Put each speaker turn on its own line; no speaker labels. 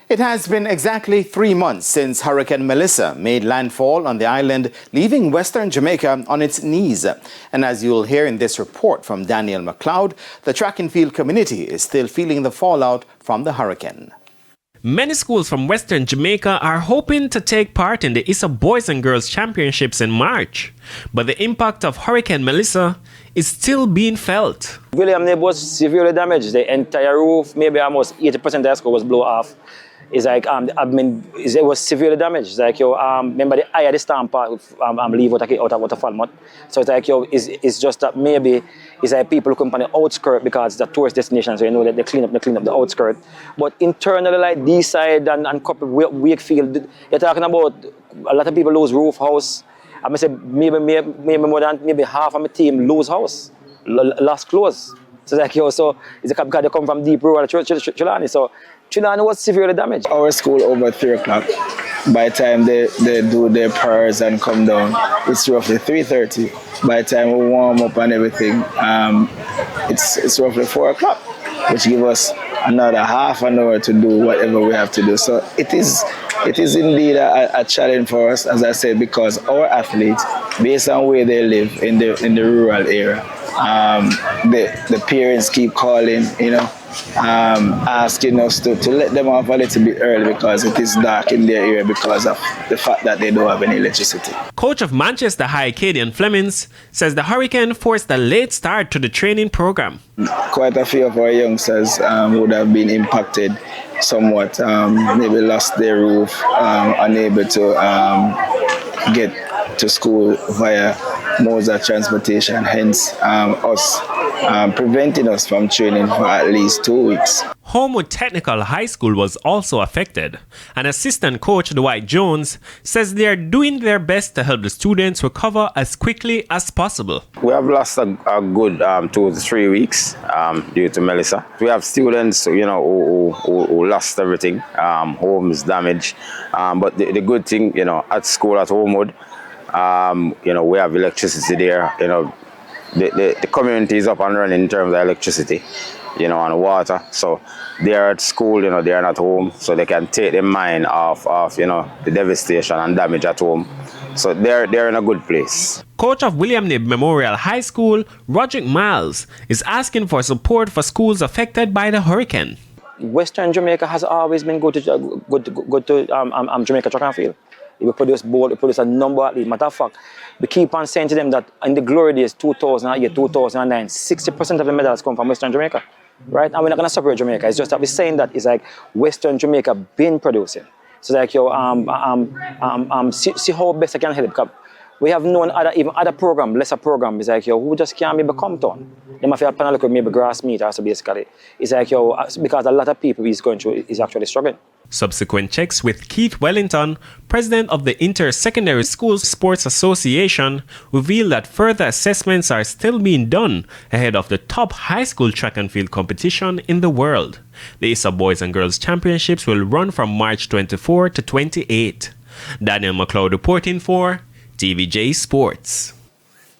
It has been exactly 3 months since Hurricane Melissa made landfall on the island, leaving western Jamaica on its knees. And as you'll hear in this report from Daniel McLeod, the track and field community is still feeling the fallout from the hurricane.
Many schools from western Jamaica are hoping to take part in the ISA Boys and Girls Championships in March. But the impact of Hurricane Melissa is still being felt.
William Nib was severely damaged. The entire roof, maybe almost 80% of the school was blown off. It's like, it was severely damaged. It's like, remember the eye of the storm part, leave out of Falmouth. So it's like, it's just that maybe it's like people who come on the outskirts because it's a tourist destination, so you know that they clean up the outskirts. But internally, like this side and couple Wakefield, you're talking about a lot of people lose roof house. I must say maybe more than maybe half of my team lose house, lost clothes. So it's like, so it's because they come from deep rural Chilani. So Chilani was severely damaged.
Our school over 3 o'clock. By the time they do their prayers and come down, it's roughly 3:30. By the time we warm up and everything, it's roughly 4 o'clock, which gives us another half an hour to do whatever we have to do. So it is indeed a challenge for us, as I said, because our athletes, based on where they live in the rural area, the parents keep calling, asking us to let them off a little bit early because it is dark in their area because of the fact that they don't have any electricity.
Coach of Manchester High, Cadian Flemings, says the hurricane forced a late start to the training program.
Quite a few of our youngsters would have been impacted somewhat, maybe lost their roof, unable to get to school via modes of transportation, hence preventing us from training for at least 2 weeks.
Homewood Technical High School was also affected, and assistant coach Dwight Jones says they are doing their best to help the students recover as quickly as possible.
We have lost a good 2 to 3 weeks due to Melissa. We have students, who lost everything, homes damaged. But the good thing, at school at Homewood, we have electricity there. The community is up and running in terms of electricity, and water. So they are at school, they are not home, so they can take their mind off the devastation and damage at home. So they're in a good place.
Coach of William Nib Memorial High School, Roderick Miles, is asking for support for schools affected by the hurricane.
Western Jamaica has always been good to Jamaica track and field. We produce bold, we produce a number of athletes. Matter of fact, we keep on saying to them that in the glory days, 2008, 2009, 60% of the medals come from Western Jamaica, right? And we're not going to separate Jamaica. It's just that we're saying that it's like Western Jamaica been producing. So like, see how best I can help. We have known other program, lesser program, is like, who just can't maybe come down. They might have panel maybe grass meat, also basically. It's like, because a lot of people is actually struggling.
Subsequent checks with Keith Wellington, president of the Inter-Secondary Schools Sports Association, revealed that further assessments are still being done ahead of the top high school track and field competition in the world. The ISA Boys and Girls Championships will run from March 24 to 28. Daniel McLeod reporting for TVJ Sports.